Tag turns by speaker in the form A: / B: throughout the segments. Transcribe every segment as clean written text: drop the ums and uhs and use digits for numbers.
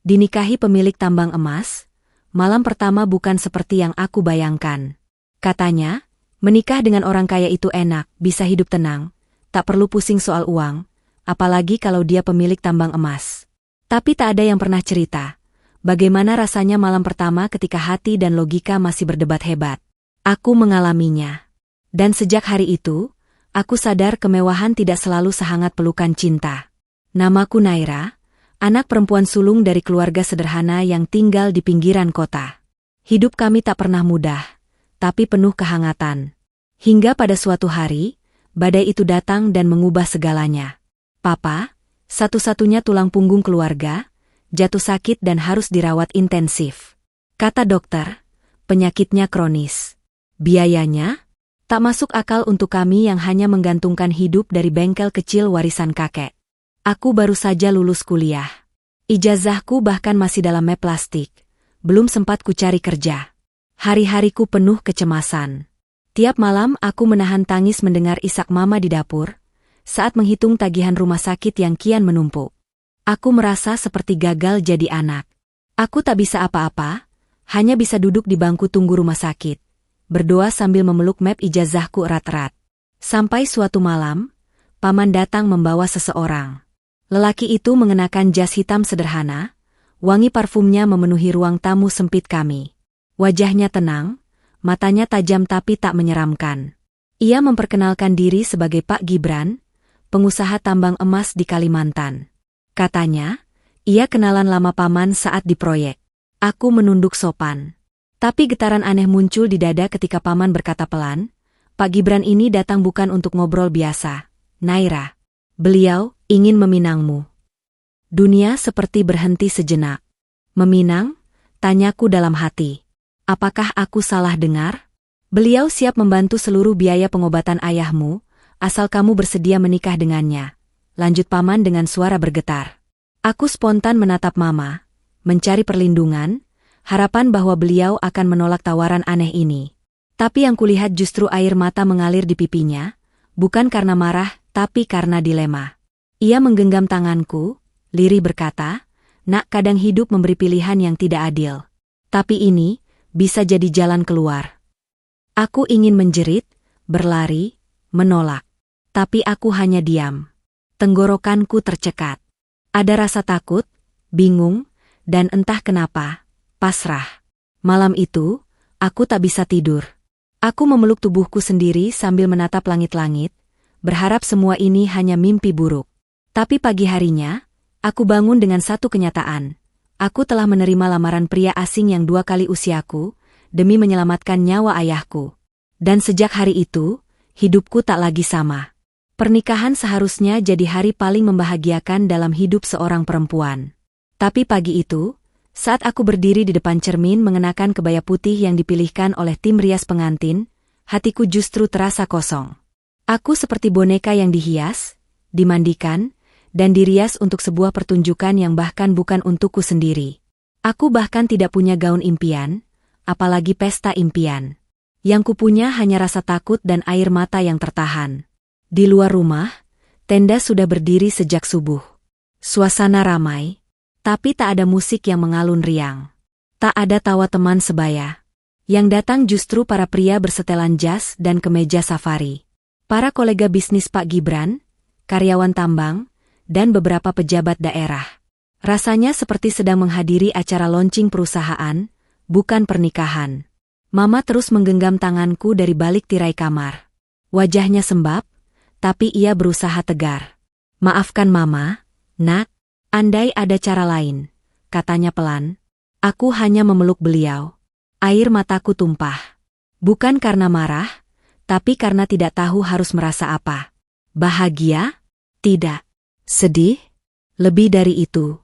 A: Dinikahi pemilik tambang emas, malam pertama bukan seperti yang aku bayangkan. Katanya, menikah dengan orang kaya itu enak, bisa hidup tenang, tak perlu pusing soal uang, apalagi kalau dia pemilik tambang emas. Tapi tak ada yang pernah cerita, bagaimana rasanya malam pertama ketika hati dan logika masih berdebat hebat. Aku mengalaminya. Dan sejak hari itu, aku sadar kemewahan tidak selalu sehangat pelukan cinta. Namaku Naira, anak perempuan sulung dari keluarga sederhana yang tinggal di pinggiran kota. Hidup kami tak pernah mudah, tapi penuh kehangatan. Hingga pada suatu hari, badai itu datang dan mengubah segalanya. Papa, satu-satunya tulang punggung keluarga, jatuh sakit dan harus dirawat intensif. Kata dokter, penyakitnya kronis. Biayanya tak masuk akal untuk kami yang hanya menggantungkan hidup dari bengkel kecil warisan kakek. Aku baru saja lulus kuliah. Ijazahku bahkan masih dalam map plastik. Belum sempat ku cari kerja. Hari-hariku penuh kecemasan. Tiap malam aku menahan tangis mendengar isak mama di dapur, saat menghitung tagihan rumah sakit yang kian menumpuk. Aku merasa seperti gagal jadi anak. Aku tak bisa apa-apa, hanya bisa duduk di bangku tunggu rumah sakit, berdoa sambil memeluk map ijazahku erat-erat. Sampai suatu malam, paman datang membawa seseorang. Lelaki itu mengenakan jas hitam sederhana, wangi parfumnya memenuhi ruang tamu sempit kami. Wajahnya tenang, matanya tajam tapi tak menyeramkan. Ia memperkenalkan diri sebagai Pak Gibran, pengusaha tambang emas di Kalimantan. Katanya, ia kenalan lama paman saat di proyek. Aku menunduk sopan. Tapi getaran aneh muncul di dada ketika paman berkata pelan, Pak Gibran ini datang bukan untuk ngobrol biasa, Naira. Beliau ingin meminangmu. Dunia seperti berhenti sejenak. Meminang? Tanyaku dalam hati. Apakah aku salah dengar? Beliau siap membantu seluruh biaya pengobatan ayahmu, asal kamu bersedia menikah dengannya. Lanjut paman dengan suara bergetar. Aku spontan menatap mama, mencari perlindungan, harapan bahwa beliau akan menolak tawaran aneh ini. Tapi yang kulihat justru air mata mengalir di pipinya, bukan karena marah, tapi karena dilema. Ia menggenggam tanganku, lirih berkata, Nak, kadang hidup memberi pilihan yang tidak adil. Tapi ini bisa jadi jalan keluar. Aku ingin menjerit, berlari, menolak. Tapi aku hanya diam. Tenggorokanku tercekat. Ada rasa takut, bingung, dan entah kenapa, pasrah. Malam itu, aku tak bisa tidur. Aku memeluk tubuhku sendiri sambil menatap langit-langit, berharap semua ini hanya mimpi buruk. Tapi pagi harinya, aku bangun dengan satu kenyataan. Aku telah menerima lamaran pria asing yang 2 kali usiaku, demi menyelamatkan nyawa ayahku. Dan sejak hari itu, hidupku tak lagi sama. Pernikahan seharusnya jadi hari paling membahagiakan dalam hidup seorang perempuan. Tapi pagi itu, saat aku berdiri di depan cermin mengenakan kebaya putih yang dipilihkan oleh tim rias pengantin, hatiku justru terasa kosong. Aku seperti boneka yang dihias, dimandikan, dan dirias untuk sebuah pertunjukan yang bahkan bukan untukku sendiri. Aku bahkan tidak punya gaun impian, apalagi pesta impian. Yang kupunya hanya rasa takut dan air mata yang tertahan. Di luar rumah, tenda sudah berdiri sejak subuh. Suasana ramai, tapi tak ada musik yang mengalun riang. Tak ada tawa teman sebaya. Yang datang justru para pria bersetelan jas dan kemeja safari. Para kolega bisnis Pak Gibran, karyawan tambang, dan beberapa pejabat daerah. Rasanya seperti sedang menghadiri acara launching perusahaan, bukan pernikahan. Mama terus menggenggam tanganku dari balik tirai kamar. Wajahnya sembab, tapi ia berusaha tegar. Maafkan Mama, Nak, andai ada cara lain, katanya pelan. Aku hanya memeluk beliau. Air mataku tumpah. Bukan karena marah, tapi karena tidak tahu harus merasa apa. Bahagia? Tidak. Sedih? Lebih dari itu.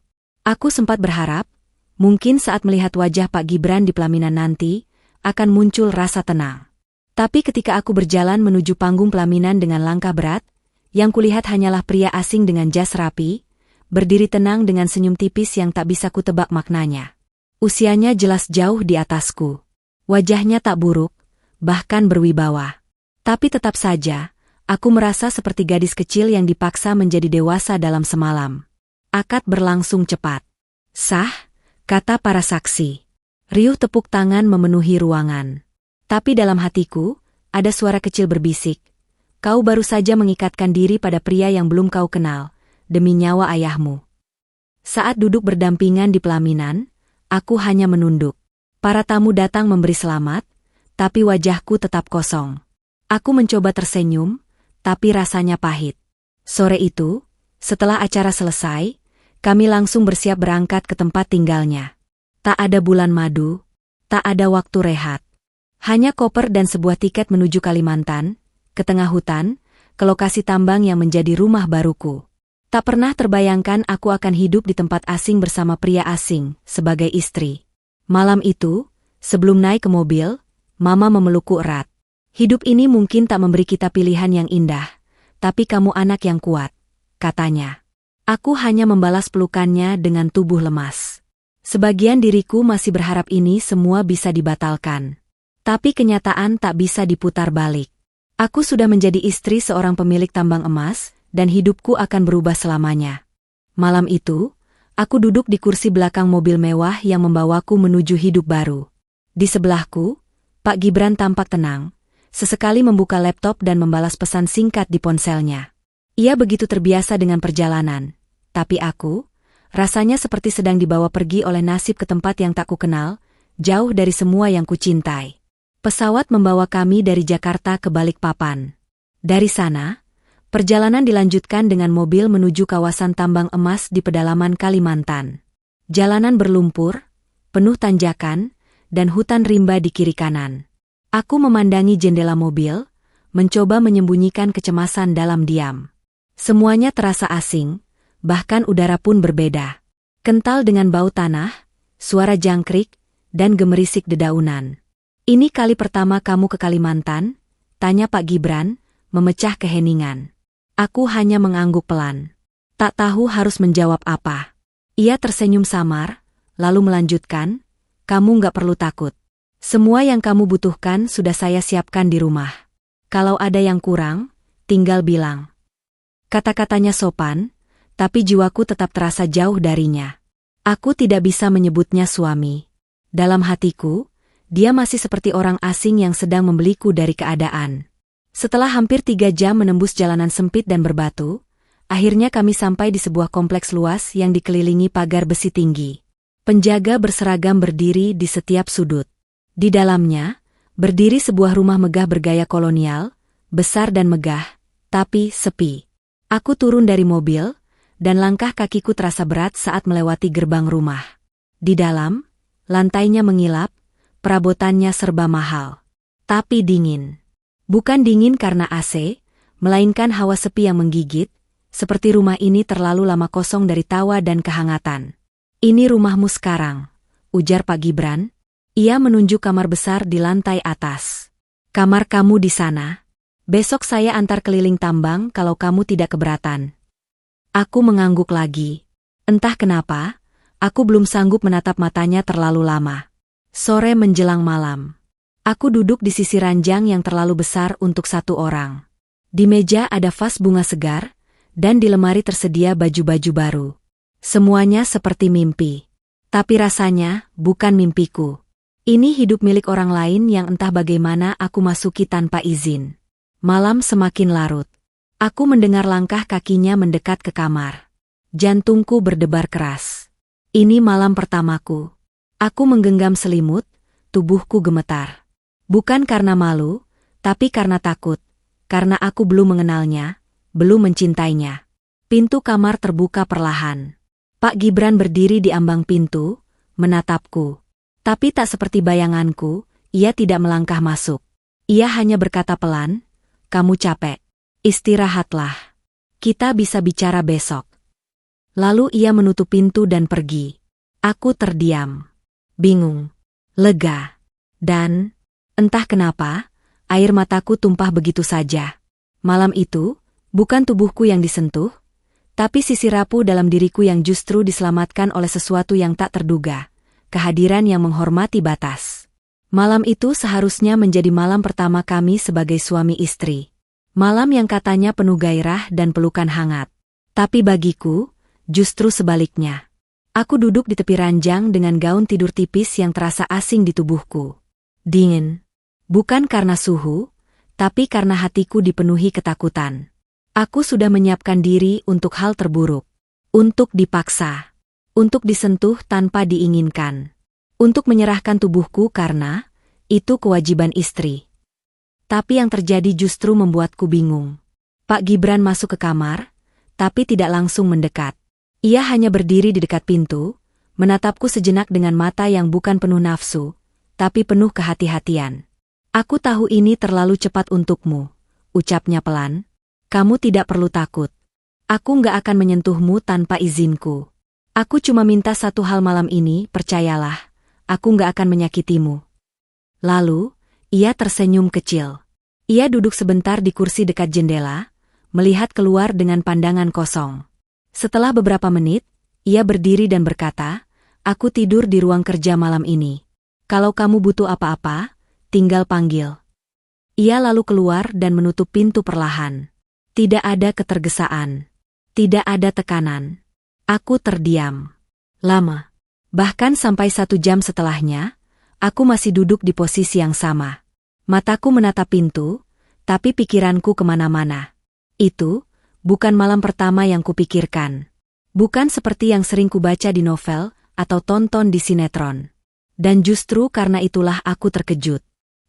A: Aku sempat berharap, mungkin saat melihat wajah Pak Gibran di pelaminan nanti, akan muncul rasa tenang. Tapi ketika aku berjalan menuju panggung pelaminan dengan langkah berat, yang kulihat hanyalah pria asing dengan jas rapi, berdiri tenang dengan senyum tipis yang tak bisa kutebak maknanya. Usianya jelas jauh di atasku. Wajahnya tak buruk, bahkan berwibawa. Tapi tetap saja, aku merasa seperti gadis kecil yang dipaksa menjadi dewasa dalam semalam. Akad berlangsung cepat. Sah, kata para saksi. Riuh tepuk tangan memenuhi ruangan. Tapi dalam hatiku, ada suara kecil berbisik. Kau baru saja mengikatkan diri pada pria yang belum kau kenal, demi nyawa ayahmu. Saat duduk berdampingan di pelaminan, aku hanya menunduk. Para tamu datang memberi selamat, tapi wajahku tetap kosong. Aku mencoba tersenyum, tapi rasanya pahit. Sore itu, setelah acara selesai, kami langsung bersiap berangkat ke tempat tinggalnya. Tak ada bulan madu, tak ada waktu rehat. Hanya koper dan sebuah tiket menuju Kalimantan, ke tengah hutan, ke lokasi tambang yang menjadi rumah baruku. Tak pernah terbayangkan aku akan hidup di tempat asing bersama pria asing, sebagai istri. Malam itu, sebelum naik ke mobil, Mama memelukku erat. Hidup ini mungkin tak memberi kita pilihan yang indah, tapi kamu anak yang kuat, katanya. Aku hanya membalas pelukannya dengan tubuh lemas. Sebagian diriku masih berharap ini semua bisa dibatalkan. Tapi kenyataan tak bisa diputar balik. Aku sudah menjadi istri seorang pemilik tambang emas, dan hidupku akan berubah selamanya. Malam itu, aku duduk di kursi belakang mobil mewah yang membawaku menuju hidup baru. Di sebelahku, Pak Gibran tampak tenang, sesekali membuka laptop dan membalas pesan singkat di ponselnya. Ia begitu terbiasa dengan perjalanan, tapi aku, rasanya seperti sedang dibawa pergi oleh nasib ke tempat yang tak kukenal, jauh dari semua yang kucintai. Pesawat membawa kami dari Jakarta ke Balikpapan. Dari sana, perjalanan dilanjutkan dengan mobil menuju kawasan tambang emas di pedalaman Kalimantan. Jalanan berlumpur, penuh tanjakan, dan hutan rimba di kiri kanan. Aku memandangi jendela mobil, mencoba menyembunyikan kecemasan dalam diam. Semuanya terasa asing, bahkan udara pun berbeda. Kental dengan bau tanah, suara jangkrik, dan gemerisik dedaunan. Ini kali pertama kamu ke Kalimantan? Tanya Pak Gibran, memecah keheningan. Aku hanya mengangguk pelan. Tak tahu harus menjawab apa. Ia tersenyum samar, lalu melanjutkan, kamu nggak perlu takut. Semua yang kamu butuhkan sudah saya siapkan di rumah. Kalau ada yang kurang, tinggal bilang. Kata-katanya sopan, tapi jiwaku tetap terasa jauh darinya. Aku tidak bisa menyebutnya suami. Dalam hatiku, dia masih seperti orang asing yang sedang membeliku dari keadaan. Setelah hampir 3 jam menembus jalanan sempit dan berbatu, akhirnya kami sampai di sebuah kompleks luas yang dikelilingi pagar besi tinggi. Penjaga berseragam berdiri di setiap sudut. Di dalamnya, berdiri sebuah rumah megah bergaya kolonial, besar dan megah, tapi sepi. Aku turun dari mobil, dan langkah kakiku terasa berat saat melewati gerbang rumah. Di dalam, lantainya mengilap, perabotannya serba mahal. Tapi dingin. Bukan dingin karena AC, melainkan hawa sepi yang menggigit, seperti rumah ini terlalu lama kosong dari tawa dan kehangatan. Ini rumahmu sekarang, ujar Pak Gibran. Ia menunjuk kamar besar di lantai atas. Kamar kamu di sana. Besok saya antar keliling tambang kalau kamu tidak keberatan. Aku mengangguk lagi. Entah kenapa, aku belum sanggup menatap matanya terlalu lama. Sore menjelang malam. Aku duduk di sisi ranjang yang terlalu besar untuk satu orang. Di meja ada vas bunga segar, dan di lemari tersedia baju-baju baru. Semuanya seperti mimpi. Tapi rasanya bukan mimpiku. Ini hidup milik orang lain yang entah bagaimana aku masuki tanpa izin. Malam semakin larut. Aku mendengar langkah kakinya mendekat ke kamar. Jantungku berdebar keras. Ini malam pertamaku. Aku menggenggam selimut, tubuhku gemetar. Bukan karena malu, tapi karena takut. Karena aku belum mengenalnya, belum mencintainya. Pintu kamar terbuka perlahan. Pak Gibran berdiri di ambang pintu, menatapku. Tapi tak seperti bayanganku, ia tidak melangkah masuk. Ia hanya berkata pelan, kamu capek. Istirahatlah. Kita bisa bicara besok. Lalu ia menutup pintu dan pergi. Aku terdiam. Bingung. Lega. Dan, entah kenapa, air mataku tumpah begitu saja. Malam itu, bukan tubuhku yang disentuh, tapi sisi rapuh dalam diriku yang justru diselamatkan oleh sesuatu yang tak terduga. Kehadiran yang menghormati batas. Malam itu seharusnya menjadi malam pertama kami sebagai suami istri. Malam yang katanya penuh gairah dan pelukan hangat. Tapi bagiku, justru sebaliknya. Aku duduk di tepi ranjang dengan gaun tidur tipis yang terasa asing di tubuhku. Dingin. Bukan karena suhu, tapi karena hatiku dipenuhi ketakutan. Aku sudah menyiapkan diri untuk hal terburuk. Untuk dipaksa. Untuk disentuh tanpa diinginkan. Untuk menyerahkan tubuhku karena itu kewajiban istri. Tapi yang terjadi justru membuatku bingung. Pak Gibran masuk ke kamar, tapi tidak langsung mendekat. Ia hanya berdiri di dekat pintu, menatapku sejenak dengan mata yang bukan penuh nafsu, tapi penuh kehati-hatian. Aku tahu ini terlalu cepat untukmu, ucapnya pelan. Kamu tidak perlu takut. Aku nggak akan menyentuhmu tanpa izinku. Aku cuma minta satu hal malam ini, percayalah, aku nggak akan menyakitimu. Lalu, ia tersenyum kecil. Ia duduk sebentar di kursi dekat jendela, melihat keluar dengan pandangan kosong. Setelah beberapa menit, ia berdiri dan berkata, aku tidur di ruang kerja malam ini. Kalau kamu butuh apa-apa, tinggal panggil. Ia lalu keluar dan menutup pintu perlahan. Tidak ada ketergesaan. Tidak ada tekanan. Aku terdiam. Lama. Bahkan sampai 1 jam setelahnya, aku masih duduk di posisi yang sama. Mataku menatap pintu, tapi pikiranku kemana-mana. Itu bukan malam pertama yang kupikirkan. Bukan seperti yang sering kubaca di novel atau tonton di sinetron. Dan justru karena itulah aku terkejut.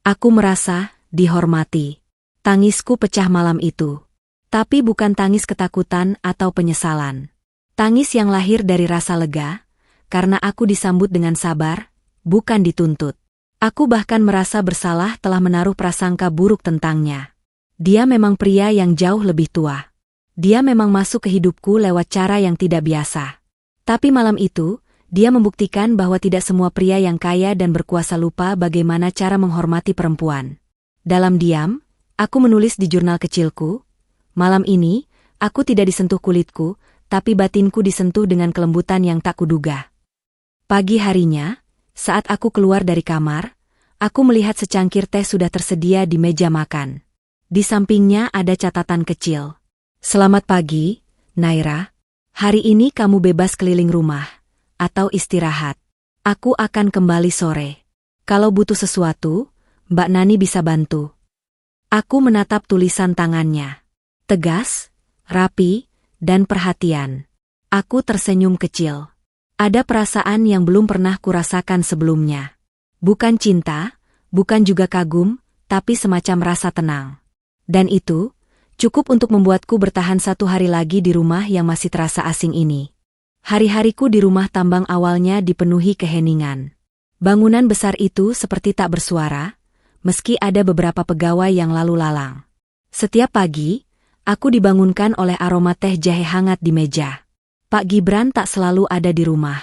A: Aku merasa dihormati. Tangisku pecah malam itu. Tapi bukan tangis ketakutan atau penyesalan. Tangis yang lahir dari rasa lega, karena aku disambut dengan sabar, bukan dituntut. Aku bahkan merasa bersalah telah menaruh prasangka buruk tentangnya. Dia memang pria yang jauh lebih tua. Dia memang masuk ke hidupku lewat cara yang tidak biasa. Tapi malam itu, dia membuktikan bahwa tidak semua pria yang kaya dan berkuasa lupa bagaimana cara menghormati perempuan. Dalam diam, aku menulis di jurnal kecilku, malam ini, aku tidak disentuh kulitku, tapi batinku disentuh dengan kelembutan yang tak kuduga. Pagi harinya, saat aku keluar dari kamar, aku melihat secangkir teh sudah tersedia di meja makan. Di sampingnya ada catatan kecil. Selamat pagi, Naira. Hari ini kamu bebas keliling rumah, atau istirahat. Aku akan kembali sore. Kalau butuh sesuatu, Mbak Nani bisa bantu. Aku menatap tulisan tangannya. Tegas, rapi, dan perhatian. Aku tersenyum kecil. Ada perasaan yang belum pernah kurasakan sebelumnya. Bukan cinta, bukan juga kagum, tapi semacam rasa tenang. Dan itu cukup untuk membuatku bertahan 1 hari lagi di rumah yang masih terasa asing ini. Hari-hariku di rumah tambang awalnya dipenuhi keheningan. Bangunan besar itu seperti tak bersuara, meski ada beberapa pegawai yang lalu lalang. Setiap pagi, aku dibangunkan oleh aroma teh jahe hangat di meja. Pak Gibran tak selalu ada di rumah.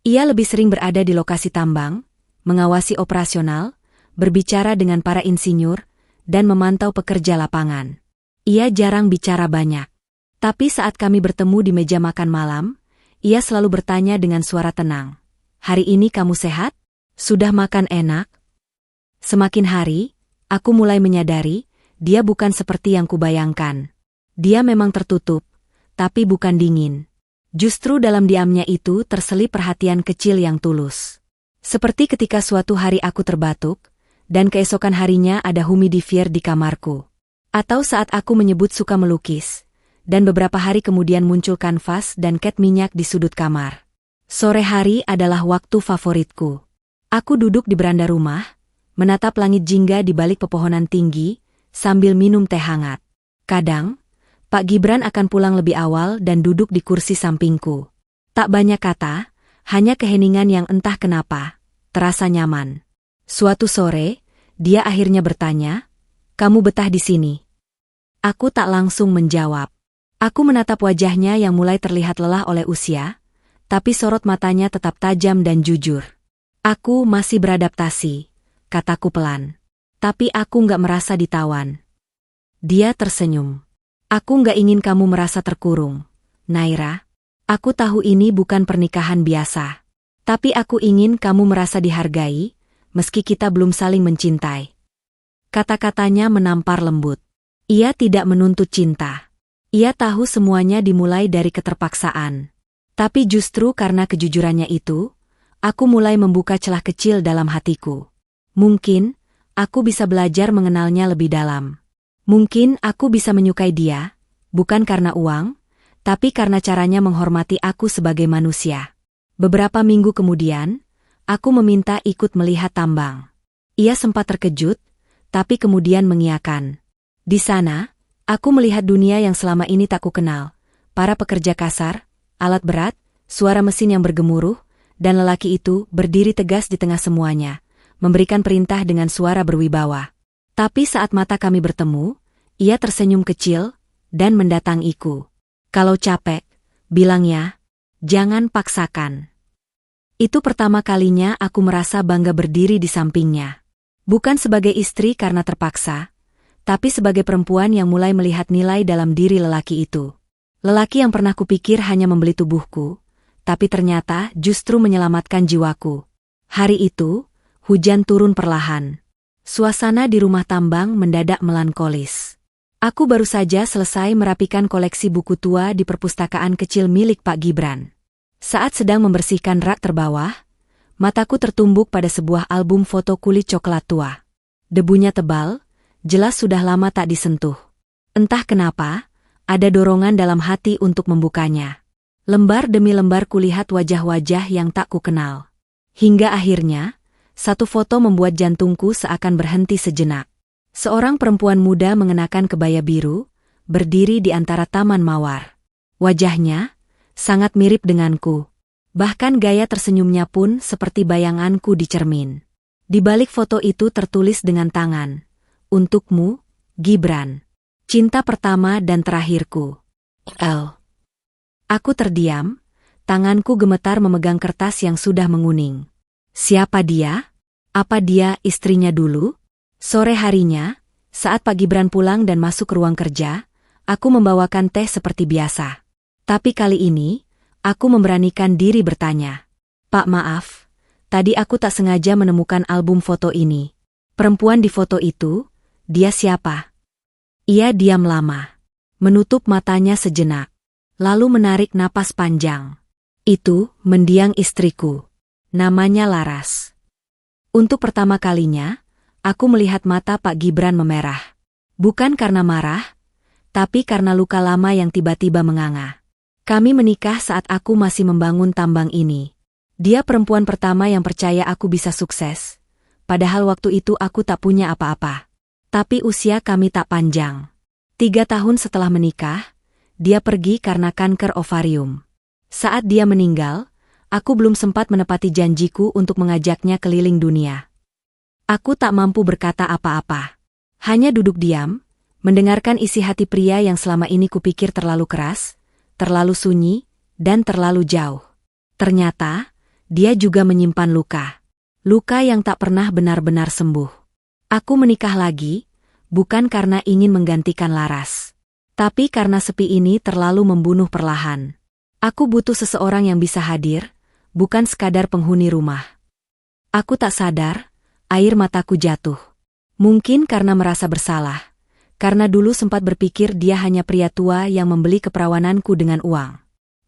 A: Ia lebih sering berada di lokasi tambang, mengawasi operasional, berbicara dengan para insinyur, dan memantau pekerja lapangan. Ia jarang bicara banyak. Tapi saat kami bertemu di meja makan malam, ia selalu bertanya dengan suara tenang. Hari ini kamu sehat? Sudah makan enak? Semakin hari, aku mulai menyadari, dia bukan seperti yang kubayangkan. Dia memang tertutup, tapi bukan dingin. Justru dalam diamnya itu terselip perhatian kecil yang tulus. Seperti ketika suatu hari aku terbatuk, dan keesokan harinya ada humidifier di kamarku. Atau saat aku menyebut suka melukis, dan beberapa hari kemudian muncul kanvas dan cat minyak di sudut kamar. Sore hari adalah waktu favoritku. Aku duduk di beranda rumah, menatap langit jingga di balik pepohonan tinggi, sambil minum teh hangat. Kadang, Pak Gibran akan pulang lebih awal dan duduk di kursi sampingku. Tak banyak kata, hanya keheningan yang entah kenapa, terasa nyaman. Suatu sore, dia akhirnya bertanya, "Kamu betah di sini?" Aku tak langsung menjawab. Aku menatap wajahnya yang mulai terlihat lelah oleh usia, tapi sorot matanya tetap tajam dan jujur. Aku masih beradaptasi, kataku pelan. Tapi aku nggak merasa ditawan. Dia tersenyum. Aku nggak ingin kamu merasa terkurung, Naira. Aku tahu ini bukan pernikahan biasa. Tapi aku ingin kamu merasa dihargai, meski kita belum saling mencintai. Kata-katanya menampar lembut. Ia tidak menuntut cinta. Ia tahu semuanya dimulai dari keterpaksaan. Tapi justru karena kejujurannya itu, aku mulai membuka celah kecil dalam hatiku. Mungkin, aku bisa belajar mengenalnya lebih dalam. Mungkin aku bisa menyukai dia, bukan karena uang, tapi karena caranya menghormati aku sebagai manusia. Beberapa minggu kemudian, aku meminta ikut melihat tambang. Ia sempat terkejut, tapi kemudian mengiyakan. Di sana, aku melihat dunia yang selama ini tak kukenal. Para pekerja kasar, alat berat, suara mesin yang bergemuruh, dan lelaki itu berdiri tegas di tengah semuanya, memberikan perintah dengan suara berwibawa. Tapi saat mata kami bertemu, ia tersenyum kecil, dan mendatangiku. Kalau capek, bilangnya, jangan paksakan. Itu pertama kalinya aku merasa bangga berdiri di sampingnya. Bukan sebagai istri karena terpaksa, tapi sebagai perempuan yang mulai melihat nilai dalam diri lelaki itu. Lelaki yang pernah kupikir hanya membeli tubuhku, tapi ternyata justru menyelamatkan jiwaku. Hari itu, hujan turun perlahan. Suasana di rumah tambang mendadak melankolis. Aku baru saja selesai merapikan koleksi buku tua di perpustakaan kecil milik Pak Gibran. Saat sedang membersihkan rak terbawah, mataku tertumbuk pada sebuah album foto kulit coklat tua. Debunya tebal, jelas sudah lama tak disentuh. Entah kenapa, ada dorongan dalam hati untuk membukanya. Lembar demi lembar kulihat wajah-wajah yang tak kukenal. Hingga akhirnya, satu foto membuat jantungku seakan berhenti sejenak. Seorang perempuan muda mengenakan kebaya biru, berdiri di antara taman mawar. Wajahnya sangat mirip denganku. Bahkan gaya tersenyumnya pun seperti bayanganku di cermin. Di balik foto itu tertulis dengan tangan, "Untukmu, Gibran. Cinta pertama dan terakhirku. L." Aku terdiam, tanganku gemetar memegang kertas yang sudah menguning. Siapa dia? Apa dia istrinya dulu? Sore harinya, saat Pak Gibran pulang dan masuk ke ruang kerja, aku membawakan teh seperti biasa. Tapi kali ini, aku memberanikan diri bertanya. Pak, maaf, tadi aku tak sengaja menemukan album foto ini. Perempuan di foto itu, dia siapa? Ia diam lama, menutup matanya sejenak, lalu menarik napas panjang. Itu mendiang istriku. Namanya Laras. Untuk pertama kalinya, aku melihat mata Pak Gibran memerah. Bukan karena marah, tapi karena luka lama yang tiba-tiba menganga. Kami menikah saat aku masih membangun tambang ini. Dia perempuan pertama yang percaya aku bisa sukses. Padahal waktu itu aku tak punya apa-apa. Tapi usia kami tak panjang. 3 tahun setelah menikah, dia pergi karena kanker ovarium. Saat dia meninggal, aku belum sempat menepati janjiku untuk mengajaknya keliling dunia. Aku tak mampu berkata apa-apa. Hanya duduk diam, mendengarkan isi hati pria yang selama ini kupikir terlalu keras, terlalu sunyi, dan terlalu jauh. Ternyata, dia juga menyimpan luka. Luka yang tak pernah benar-benar sembuh. Aku menikah lagi, bukan karena ingin menggantikan Laras. Tapi karena sepi ini terlalu membunuh perlahan. Aku butuh seseorang yang bisa hadir, bukan sekadar penghuni rumah. Aku tak sadar, air mataku jatuh. Mungkin karena merasa bersalah. Karena dulu sempat berpikir dia hanya pria tua yang membeli keperawananku dengan uang.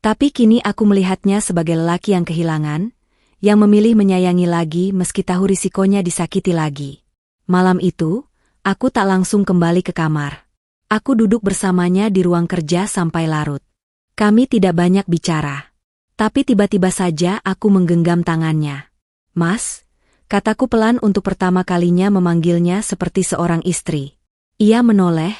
A: Tapi kini aku melihatnya sebagai lelaki yang kehilangan, yang memilih menyayangi lagi meski tahu risikonya disakiti lagi. Malam itu, aku tak langsung kembali ke kamar. Aku duduk bersamanya di ruang kerja sampai larut. Kami tidak banyak bicara. Tapi tiba-tiba saja aku menggenggam tangannya. Mas, kataku pelan untuk pertama kalinya memanggilnya seperti seorang istri. Ia menoleh,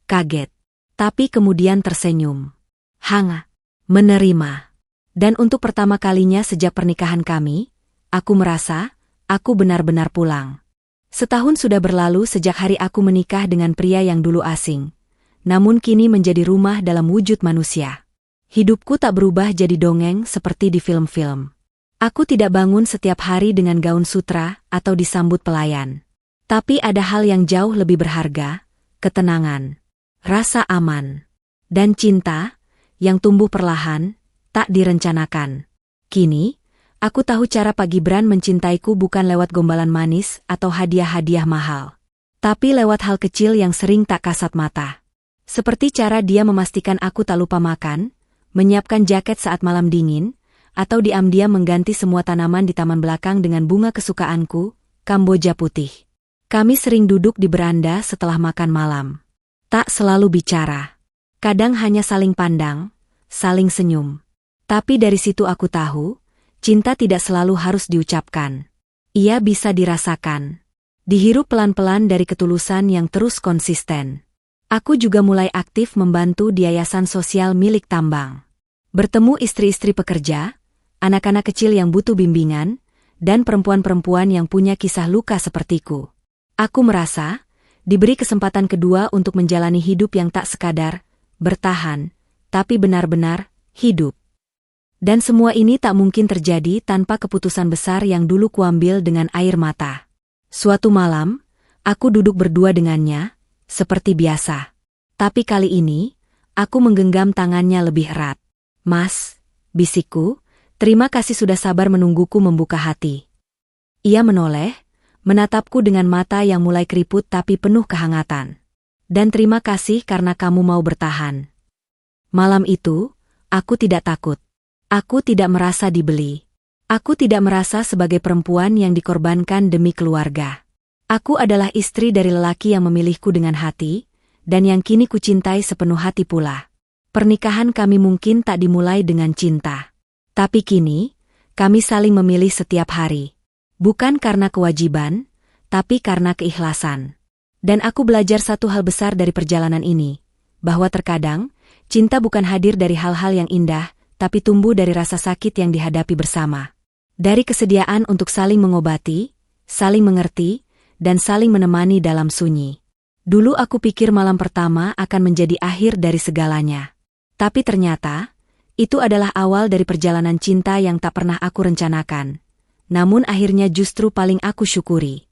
A: kaget, tapi kemudian tersenyum. Hangat, menerima. Dan untuk pertama kalinya sejak pernikahan kami, aku merasa, aku benar-benar pulang. Setahun sudah berlalu sejak hari aku menikah dengan pria yang dulu asing, namun kini menjadi rumah dalam wujud manusia. Hidupku tak berubah jadi dongeng seperti di film-film. Aku tidak bangun setiap hari dengan gaun sutra atau disambut pelayan. Tapi ada hal yang jauh lebih berharga, ketenangan, rasa aman, dan cinta yang tumbuh perlahan, tak direncanakan. Kini, aku tahu cara Pak Gibran mencintaiku bukan lewat gombalan manis atau hadiah-hadiah mahal, tapi lewat hal kecil yang sering tak kasat mata. Seperti cara dia memastikan aku tak lupa makan, menyiapkan jaket saat malam dingin, atau diam-diam mengganti semua tanaman di taman belakang dengan bunga kesukaanku, Kamboja putih. Kami sering duduk di beranda setelah makan malam. Tak selalu bicara. Kadang hanya saling pandang, saling senyum. Tapi dari situ aku tahu, cinta tidak selalu harus diucapkan. Ia bisa dirasakan. Dihirup pelan-pelan dari ketulusan yang terus konsisten. Aku juga mulai aktif membantu di yayasan sosial milik tambang. Bertemu istri-istri pekerja, anak-anak kecil yang butuh bimbingan, dan perempuan-perempuan yang punya kisah luka sepertiku. Aku merasa diberi kesempatan kedua untuk menjalani hidup yang tak sekadar bertahan, tapi benar-benar hidup. Dan semua ini tak mungkin terjadi tanpa keputusan besar yang dulu kuambil dengan air mata. Suatu malam, aku duduk berdua dengannya, seperti biasa. Tapi kali ini, aku menggenggam tangannya lebih erat. "Mas," bisikku, "terima kasih sudah sabar menungguku membuka hati." Ia menoleh, menatapku dengan mata yang mulai keriput tapi penuh kehangatan. "Dan terima kasih karena kamu mau bertahan." Malam itu, aku tidak takut. Aku tidak merasa dibeli. Aku tidak merasa sebagai perempuan yang dikorbankan demi keluarga. Aku adalah istri dari lelaki yang memilihku dengan hati, dan yang kini kucintai sepenuh hati pula. Pernikahan kami mungkin tak dimulai dengan cinta. Tapi kini, kami saling memilih setiap hari. Bukan karena kewajiban, tapi karena keikhlasan. Dan aku belajar satu hal besar dari perjalanan ini, bahwa terkadang, cinta bukan hadir dari hal-hal yang indah, tapi tumbuh dari rasa sakit yang dihadapi bersama. Dari kesediaan untuk saling mengobati, saling mengerti, dan saling menemani dalam sunyi. Dulu aku pikir malam pertama akan menjadi akhir dari segalanya. Tapi ternyata, itu adalah awal dari perjalanan cinta yang tak pernah aku rencanakan. Namun akhirnya justru paling aku syukuri.